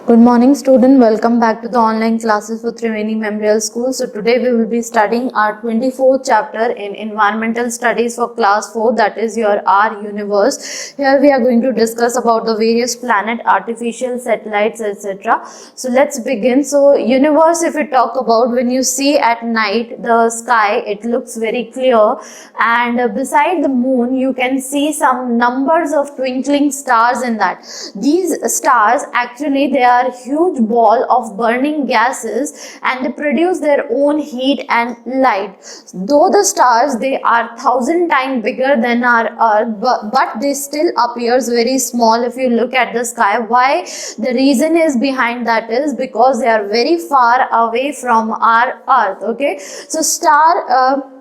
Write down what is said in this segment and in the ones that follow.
Good morning student, welcome back to the online classes for Triveni Memorial School. So today we will be studying our 24th chapter in environmental studies for class 4, that is your our universe. Here we are going to discuss about the various planet, artificial satellites, etc. So let's begin. So universe, if we talk about, when you see at night the sky, it looks very clear, and beside the moon you can see some numbers of twinkling stars in that. These stars actually, they are huge ball of burning gases and they produce their own heat and light. Though the stars, they are 1,000 times bigger than our earth, but they still appears very small if you look at the sky. Why? The reason is behind that is because they are very far away from our earth. Okay, so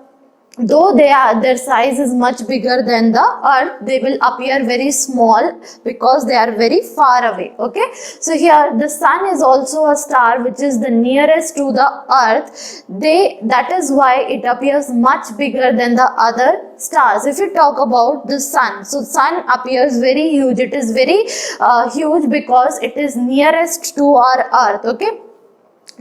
though their size is much bigger than the earth, they will appear very small because they are very far away. Okay, so here the sun is also a star which is the nearest to the earth. That is why it appears much bigger than the other stars. If you talk about the sun, so sun appears very huge. It is very huge because it is nearest to our earth. Okay,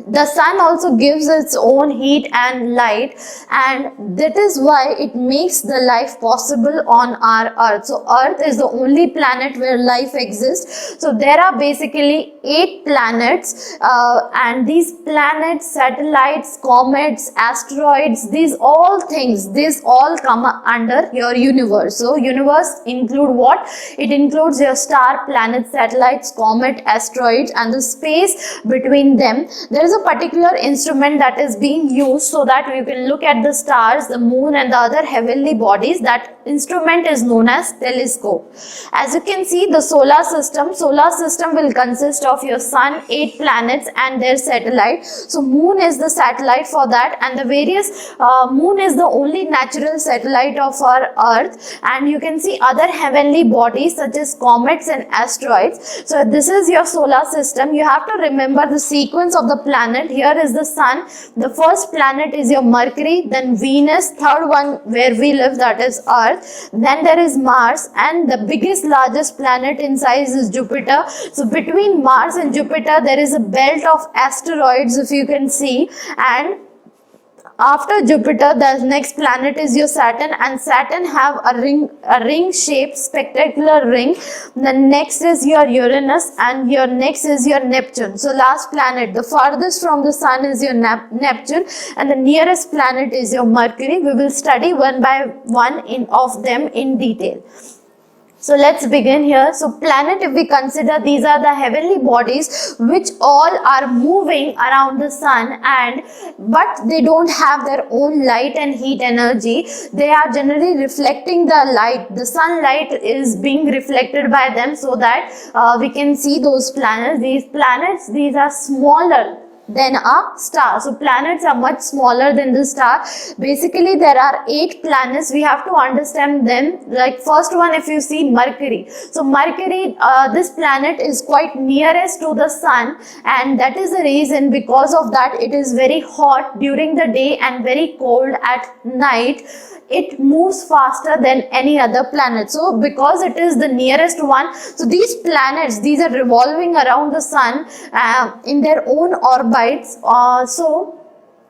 the sun also gives its own heat and light, and that is why it makes the life possible on our earth. So earth is the only planet where life exists. So there are basically 8 planets, and these planets, satellites, comets, asteroids, these all things, these all come under your universe. So universe include what? It includes your star, planets, satellites, comet, asteroids, and the space between them. There is a particular instrument that is being used so that you can look at the stars, the moon, and the other heavenly bodies. That instrument is known as telescope. As you can see, the solar system will consist of your sun, 8 planets and their satellite. So moon is the satellite for that, and the various moon is the only natural satellite of our earth, and you can see other heavenly bodies such as comets and asteroids. So this is your solar system. You have to remember the sequence of the planet. Here is the sun. The first planet is your Mercury, then Venus, third one where we live, that is Earth, then there is Mars, and the biggest, largest planet in size is Jupiter. So between Mars and Jupiter there is a belt of asteroids, if you can see, and after Jupiter, the next planet is your Saturn, and Saturn have a ring shaped spectacular ring. The next is your Uranus, and your next is your Neptune. So last planet, the farthest from the sun, is your Neptune, and the nearest planet is your Mercury. We will study one by one of them in detail. So let's begin here. So planet, if we consider, these are the heavenly bodies which all are moving around the sun, but they don't have their own light and heat energy. They are generally reflecting the light. The sunlight is being reflected by them, so that we can see those planets. These are smaller than a star. So planets are much smaller than the star. Basically there are 8 planets. We have to understand them. Like first one, if you see Mercury. So Mercury, this planet is quite nearest to the sun, and that is the reason, because of that it is very hot during the day and very cold at night. It moves faster than any other planet. So because it is the nearest one, so these planets, these are revolving around the sun in their own orbits. So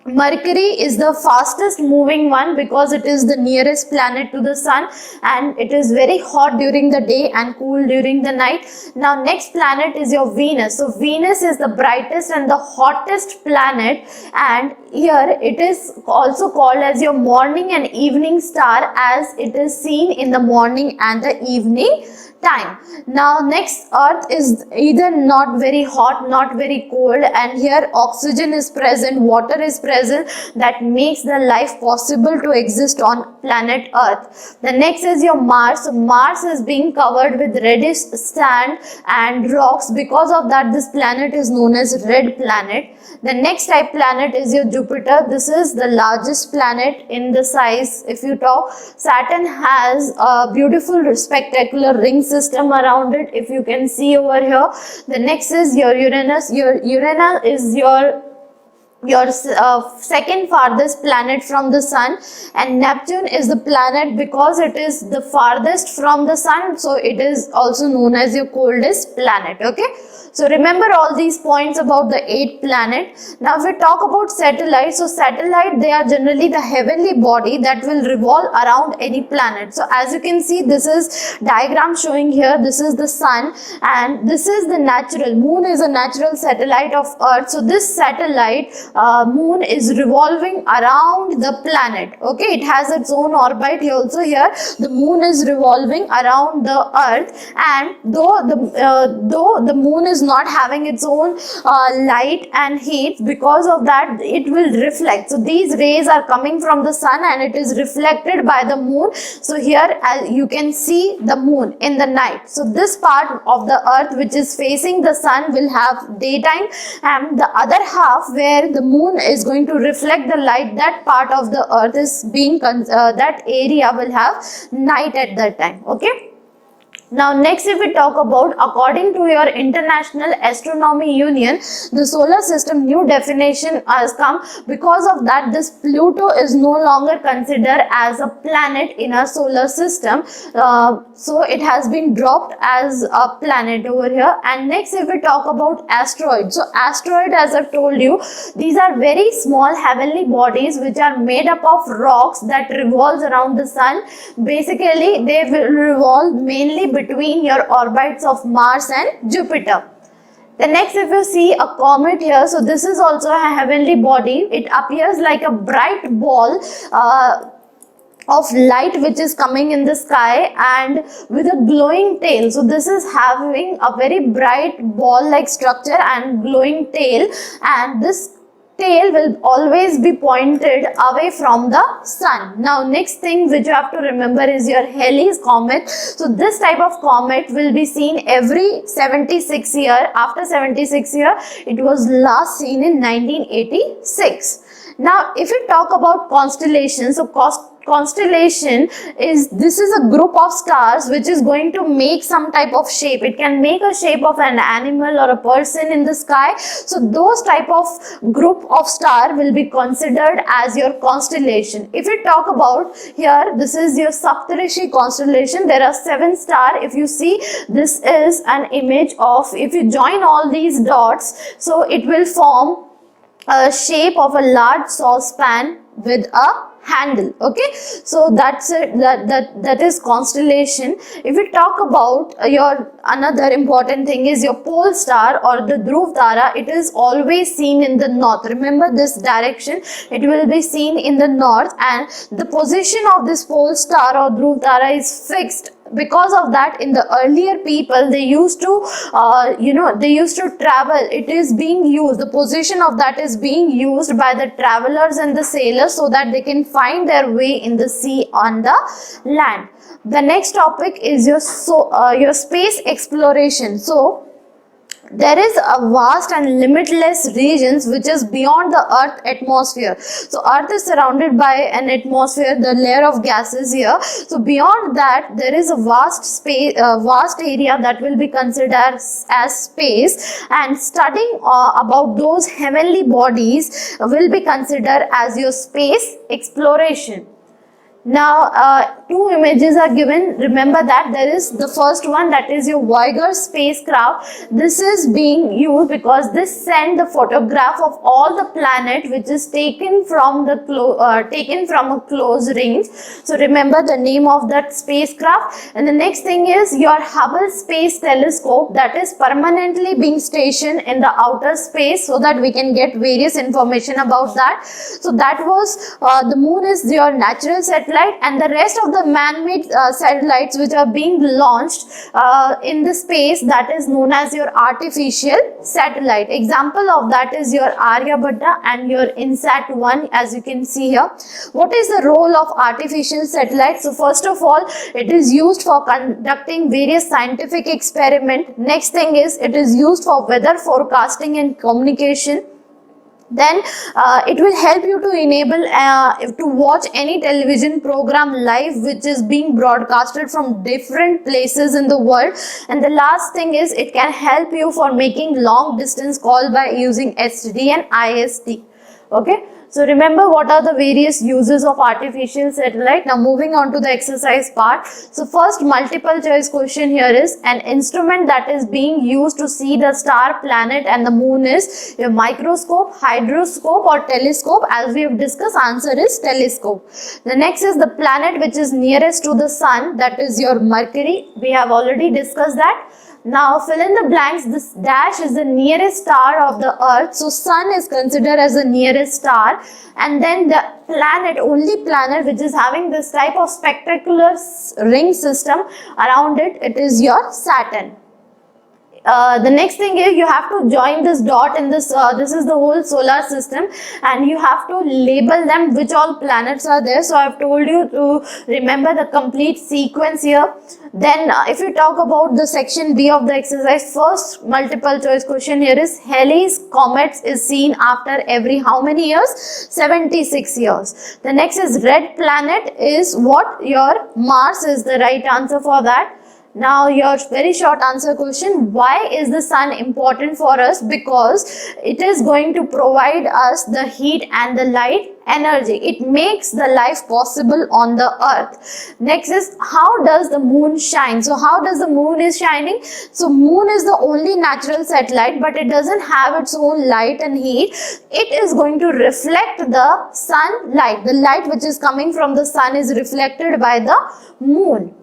Mercury is the fastest moving one because it is the nearest planet to the sun, and it is very hot during the day and cool during the night. Now next planet is your Venus. So Venus is the brightest and the hottest planet, and here it is also called as your morning and evening star, as it is seen in the morning and the evening time. Now next, Earth is either not very hot, not very cold, and here oxygen is present, water is present, that makes the life possible to exist on planet Earth. The next is your Mars. So Mars is being covered with reddish sand and rocks. Because of that, this planet is known as red planet. The next type planet is your Jupiter. This is the largest planet in the size. If you talk, Saturn has a beautiful spectacular ring system around it, if you can see over here. The next is your Uranus. Your Uranus is your your second farthest planet from the sun, and Neptune is the planet because it is the farthest from the sun, so it is also known as your coldest planet. Okay, so remember all these points about the 8 planet. Now if we talk about satellites, so satellite, they are generally the heavenly body that will revolve around any planet. So as you can see, this is diagram showing here, this is the sun and this is the natural moon, is a natural satellite of earth. So this satellite moon is revolving around the planet. Okay, it has its own orbit. Also here the moon is revolving around the earth, and though the moon is not having its own light and heat, because of that it will reflect. So these rays are coming from the sun and it is reflected by the moon. So here as you can see the moon in the night. So this part of the earth which is facing the sun will have daytime, and the other half where the moon is going to reflect the light, that part of the earth is being that area will have night at that time. Okay. Now next, if we talk about, according to your International Astronomy Union, the solar system new definition has come. Because of that, this Pluto is no longer considered as a planet in our solar system. So it has been dropped as a planet over here. And next, if we talk about asteroids, so asteroid, as I've told you, these are very small heavenly bodies which are made up of rocks that revolves around the sun. Basically, they will revolve mainly between your orbits of Mars and Jupiter. The next, if you see a comet here, so this is also a heavenly body. It appears like a bright ball of light which is coming in the sky and with a glowing tail. So this is having a very bright ball like structure and glowing tail, and this tail will always be pointed away from the sun. Now next thing which you have to remember is your Halley's comet. So this type of comet will be seen every 76 years. After 76 years, it was last seen in 1986. Now if we talk about constellations, so constellation is, this is a group of stars which is going to make some type of shape. It can make a shape of an animal or a person in the sky. So those type of group of star will be considered as your constellation. If you talk about here, this is your Saptarishi constellation. There are 7 stars. If you see, this is an image of, if you join all these dots, so it will form a shape of a large saucepan with a handle. Okay, so that's it, that is constellation. If we talk about your another important thing is your pole star or the Dhruv Tara. It is always seen in the north. Remember this direction, it will be seen in the north, and the position of this pole star or Dhruv Tara is fixed. Because of that, in the earlier people, they used to they used to travel. It is being used, the position of that is being used by the travelers and the sailors so that they can find their way in the sea, on the land. The next topic is your space exploration. So there is a vast and limitless regions which is beyond the earth atmosphere. So earth is surrounded by an atmosphere, the layer of gases here. So beyond that, there is a vast space, vast area that will be considered as space, and studying about those heavenly bodies will be considered as your space exploration. Now 2 images are given. Remember that there is the first one, that is your Voyager spacecraft. This is being used because this send the photograph of all the planet which is taken from the a close range. So remember the name of that spacecraft. And the next thing is your Hubble Space Telescope, that is permanently being stationed in the outer space so that we can get various information about that. So that was the moon is your natural satellite, and the rest of the man-made satellites which are being launched in the space, that is known as your artificial satellite. Example of that is your Aryabhatta and your INSAT-1, as you can see here. What is the role of artificial satellites? So first of all, it is used for conducting various scientific experiments. Next thing is, it is used for weather forecasting and communication. Then it will help you to enable to watch any television program live which is being broadcasted from different places in the world. And the last thing is, it can help you for making long distance call by using STD and IST. Okay, so remember what are the various uses of artificial satellite. Now moving on to the exercise part. So first multiple choice question here is, an instrument that is being used to see the star, planet and the moon is your microscope, hydroscope or telescope. As we have discussed, answer is telescope. The next is the planet which is nearest to the sun, that is your Mercury. We have already discussed that. Now fill in the blanks. This dash is the nearest star of the earth, so sun is considered as the nearest star, and then the planet, only planet which is having this type of spectacular ring system around it, it is your Saturn. The next thing is you have to join this dot in this, this is the whole solar system, and you have to label them which all planets are there. So I have told you to remember the complete sequence here. Then if you talk about the section B of the exercise, first multiple choice question here is, Halley's comet is seen after every how many years? 76 years. The next is red planet is what? Your Mars is the right answer for that. Now your very short answer question, why is the sun important for us? Because it is going to provide us the heat and the light energy. It makes the life possible on the earth. Next is, how does the moon shine? So how does the moon is shining? So moon is the only natural satellite, but it doesn't have its own light and heat. It is going to reflect the sunlight. The light which is coming from the sun is reflected by the moon.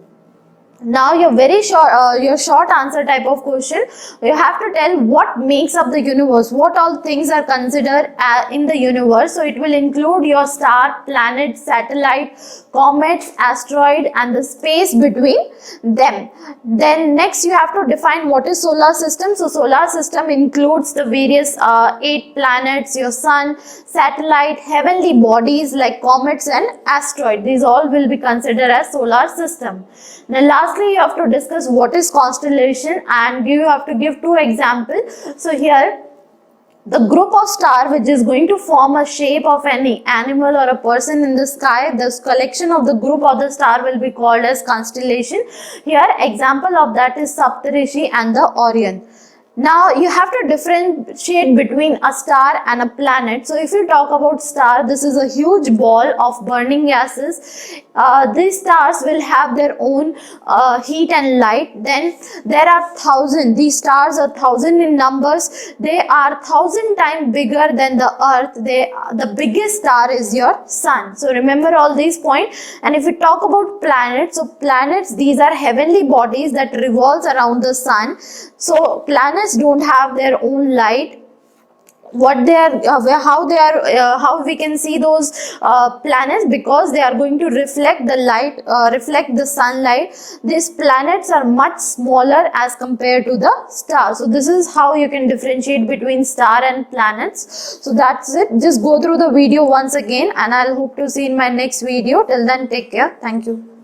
Now your very short, your short answer type of question, you have to tell what makes up the universe, what all things are considered in the universe. So it will include your star, planet, satellite, comets, asteroid and the space between them. Then next you have to define what is solar system. So solar system includes the various 8 planets, your sun, satellite, heavenly bodies like comets and asteroid. These all will be considered as solar system. Now lastly, you have to discuss what is constellation, and you have to give 2 examples. So here, the group of star which is going to form a shape of any animal or a person in the sky, this collection of the group of the star will be called as constellation. Here example of that is Saptarishi and the Orion. Now you have to differentiate between a star and a planet. So if you talk about star, this is a huge ball of burning gases. These stars will have their own heat and light. Then there are 1,000. These stars are 1,000 in numbers. They are 1,000 times bigger than the earth. The biggest star is your sun. So remember all these points. And if we talk about planets, so planets, these are heavenly bodies that revolves around the sun. So planets don't have their own light. What they are, how we can see those planets, because they are going to reflect the light, reflect the sunlight. These planets are much smaller as compared to the stars. So this is how you can differentiate between star and planets. So that's it. Just go through the video once again, and I'll hope to see in my next video. Till then, take care. Thank you.